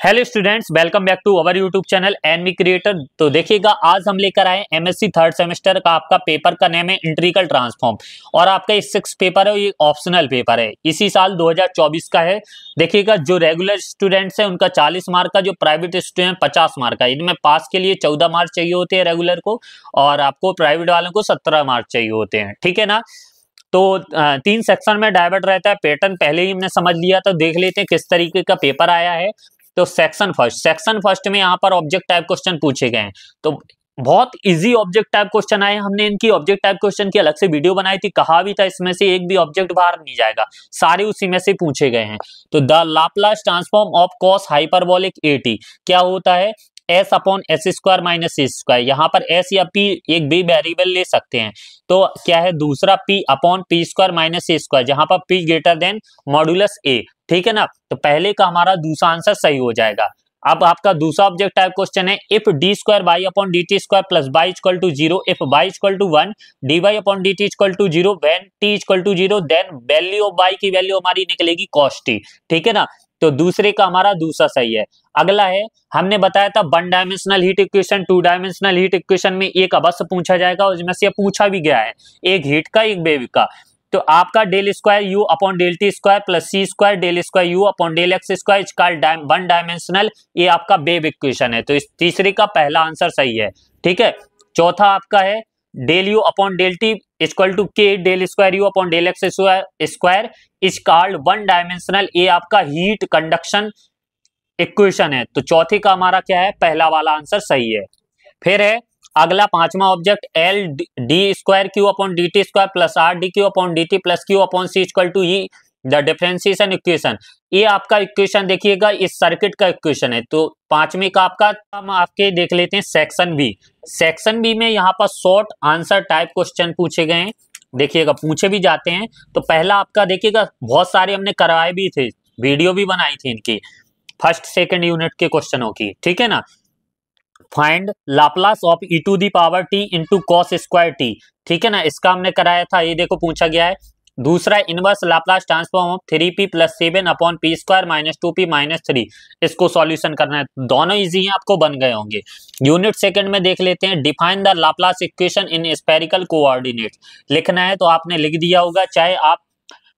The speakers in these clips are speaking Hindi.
Hello students, welcome back to our YouTube channel NV creator. तो देखिएगा, आज हम लेकर आए एमएससी थर्ड सेमेस्टर का आपका पेपर का नेम है इंटीग्रल ट्रांसफॉर्म और आपका ये 6 पेपर है, ये ऑप्शनल पेपर है, इसी साल 2024 का है। देखिएगा, जो रेगुलर स्टूडेंट्स हैं उनका 40 मार्क का, जो प्राइवेट स्टूडेंट 50 मार्क का। इनमें पास के लिए 14 मार्क चाहिए होते हैं रेगुलर को, और आपको प्राइवेट वालों को 17 मार्क चाहिए होते हैं। ठीक है ना। तो 3 सेक्शन में डाइवर्ट रहता है। पैटर्न पहले ही हमने समझ लिया, तो देख लेते हैं किस तरीके का पेपर आया है। तो सेक्शन फर्स्ट में यहाँ पर ऑब्जेक्ट टाइप क्वेश्चन पूछे गए हैं। तो बहुत इजी ऑब्जेक्ट टाइप क्वेश्चन आए। हमने इनकी ऑब्जेक्ट टाइप क्वेश्चन की अलग से वीडियो बनाई थी, कहा भी था इसमें से एक भी ऑब्जेक्ट बाहर नहीं जाएगा, सारे उसी में से पूछे गए हैं। तो the Laplace transform of cos hyperbolic A T क्या होता है? S upon S square minus C square. यहाँ पर एस या पी एक भी वेरिएबल ले सकते हैं। तो क्या है दूसरा? P upon P square minus C square, जहां पर P greater than modulus A. ठीक है ना। तो पहले का हमारा दूसरा आंसर सही हो जाएगा। अब आपका दूसरा ऑब्जेक्ट टाइप क्वेश्चन है, if d square y upon d t square plus y equal to 0, if y equal to 1, d y upon d t equal to 0, when t equal to 0, then value of y की वैल्यू हमारी निकलेगी कॉस टी। ठीक है ना। तो दूसरे का हमारा दूसरा सही है। अगला है, हमने बताया था one dimensional heat equation, 2 dimensional heat equation में एक अवश्य पूछा जाएगा, और इसमें से पूछा भी गया है, एक हीट का एक वेव का। तो आपका del square you upon del t square plus c square del square you upon del x square called one dimensional, ये आपका वेव इक्वेशन है। तो इस तीसरे का पहला आंसर सही है। ठीक है। चौथा आपका है, del U upon del T equal to K del square you upon del x square is called one dimensional, ये आपका हीट कंडक्शन इक्वेशन है। तो चौथे का हमारा क्या है? पहला वाला आंसर सही है। फिर है अगला पांचवा object, L d square q upon d t square plus R d q upon d t plus q upon C equal to E the differentiation equation. ये आपका इक्वेशन देखिएगा, इस सर्किट का इक्वेशन है। तो पांचवे का आपका हम आपके देख लेते हैं सेक्शन बी। सेक्शन बी में यहाँ पर शॉर्ट आंसर टाइप क्वेश्चन पूछे गए हैं। देखिएगा, पूछे भी जाते हैं। तो पहला आपका देखिएगा, बहुत सारे हमने करवाए भी थे, वीडियो भी बनाई थी इनकी, फर्स्ट सेकंड यूनिट के क्वेश्चनों की। ठीक है ना। Find Laplace of e to the power t into cos square t. ठीक है ना, इसका हमने कराया था, ये देखो पूछा गया है। दूसरा, inverse Laplace transform of 3p plus 7 upon P square minus 2p minus 3, इसको सॉल्यूशन करना है। दोनों इजी हैं, आपको बन गए होंगे। यूनिट सेकंड में देख लेते हैं, define the Laplace equation in spherical coordinates. लिखना है तो आपने लिख दिया होगा, चाहे आप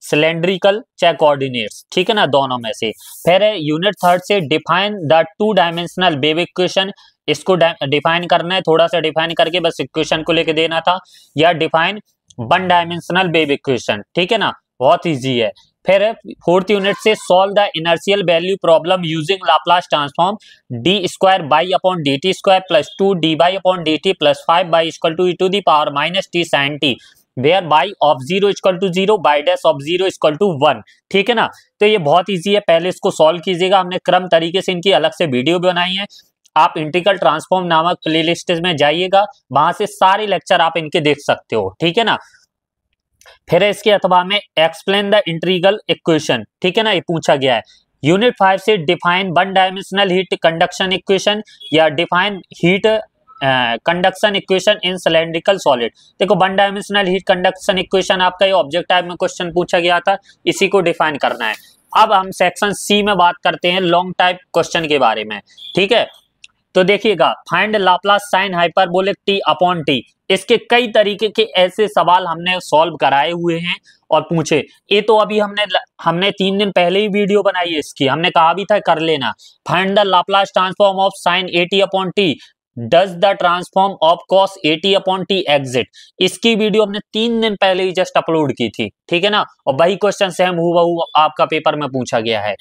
सिलेंड्रिकल चाहे कोऑर्डिनेट्स। ठीक है ना, दोनों में से। फिर है यूनिट थर्ड से, define the 2 dimensional wave equation. इसको डिफाइन करना है, थोड़ा सा डिफाइन करके बस इक्वेशन को लेके देना था, या define one dimensional wave equation. ठीक है ना, बहुत इजी है। फिर फोर्थ यूनिट से, solve the initial value problem using Laplace transform d square y upon d t square plus 2 d y upon d t plus 5 y equal to e to the power minus t sine t, where y of 0 equal to 0 y dash of 0 equal to 1। ठीक है ना। तो ये बहुत इजी है, पहले इसको सॉल्व कीजिएगा। हमने क्रम तरीके से इनकी अलग से वीडियो भी बनाई है, आप इंटीग्रल ट्रांसफॉर्म नामक प्लेलिस्ट में जाइएगा, वहां से सारे लेक्चर आप इनके देख सकते हो। ठीक है ना। फिर इसके अथवा में एक्सप्लेन द इंटीग्रल इक्वेशन। ठीक है ना, ये पूछा गया है। यूनिट 5 से, define one dimensional heat conduction equation, या define heat conduction equation in cylindrical solid. देखो, one dimensional heat conduction equation आपका ये ऑब्जेक्ट टाइप में क्वेश्चन पूछा गया था, इसी को डिफाइन करना है। अब हम सेक्शन सी में बात करते हैं लॉन्ग टाइप क्वेश्चन के बारे में। ठीक है। तो देखिएगा, find Laplace sine hyperbolic T upon T. इसके कई तरीके के ऐसे सवाल हमने सॉल्व कराए हुए हैं और पूछे। ये तो अभी हमने 3 दिन पहले ही वीडियो बनाई है इसकी, हमने कहा भी था कर लेना। Find the Laplace transform of sine A T upon T, does the transform of cos A T upon T exit. इसकी वीडियो हमने 3 दिन पहले ही जस्ट अपलोड की थी। ठीक है ना। और वही क्वेश्चन सेम हूबहू आपका पेपर में पूछा गया है।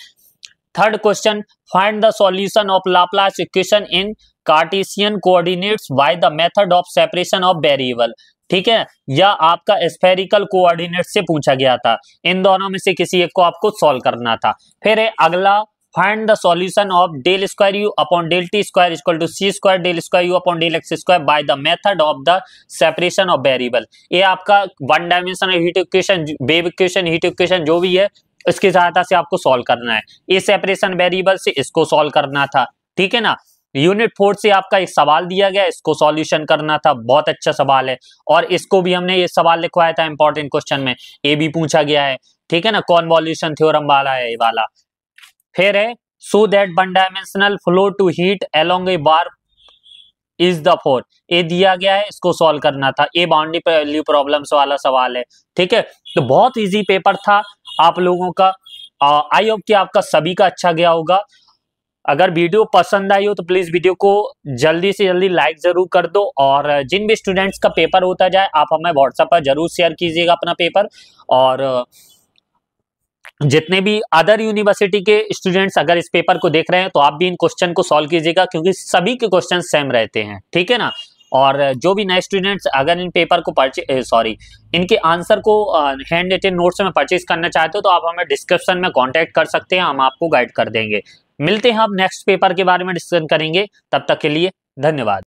Third question, find the solution of Laplace equation in Cartesian coordinates bye the method of separation of variable. ठीक है, या आपका स्फेरिकल कोऑर्डिनेट से पूछा गया था। इन दोनों में से किसी एक को आपको सॉल्व करना था। फिर है अगला, find the solution of del square you upon del t square equal to c square del square you upon del x square by the method of the separation of variable. ये आपका one dimensional heat equation, wave equation, heat equation जो भी है, इसकी सहायता से आपको सॉल्व करना है। ये सेपरेशन वेरिएबल से इसको सॉल्व करना था। ठीक है ना। यूनिट 4 से आपका एक सवाल दिया गया, इसको सॉल्यूशन करना था। बहुत अच्छा सवाल है, और इसको भी हमने ये सवाल लिखवाया था इंपॉर्टेंट क्वेश्चन में, ये भी पूछा गया है। ठीक है ना, कॉन्वोल्यूशन थ्योरम वाला है ये वाला। फिर है so that one dimensional flow to heat along a bar is the four. ये दिया गया है, इसको सॉल्व करना था। ये बाउंड्री वैल्यू प्रॉब्लम्स वाला सवाल है, ठीक है। तो बहुत इजी पेपर था आप लोगों का। आई होप कि आपका सभी का अच्छा गया होगा। अगर वीडियो पसंद आई हो तो प्लीज वीडियो को जल्दी से जल्दी लाइक जरूर कर दो, और जिन भी स्टूडेंट्स का पेपर होता जाए आप हमें व्हाट्सएप पर जरूर शेयर कीजिएगा अपना पेपर। और जितने भी अदर यूनिवर्सिटी के स्टूडेंट्स अगर इस पेपर को देख रहे हैं तो आप भी इन क्वेश्चन को सॉल्व कीजिएगा, क्योंकि सभी के क्वेश्चन सेम रहते हैं, ठीक है ना। और जो भी नए स्टूडेंट्स अगर इन पेपर को इनके आंसर को हैंड रिटन नोट्स में परचेज करना चाहते हो तो आप हमें डिस्क्रिप्शन में कांटेक्ट कर सकते हैं, हम आपको गाइड कर देंगे। मिलते हैं अब नेक्स्ट पेपर के बारे में डिस्कशन करेंगे, तब तक के लिए धन्यवाद।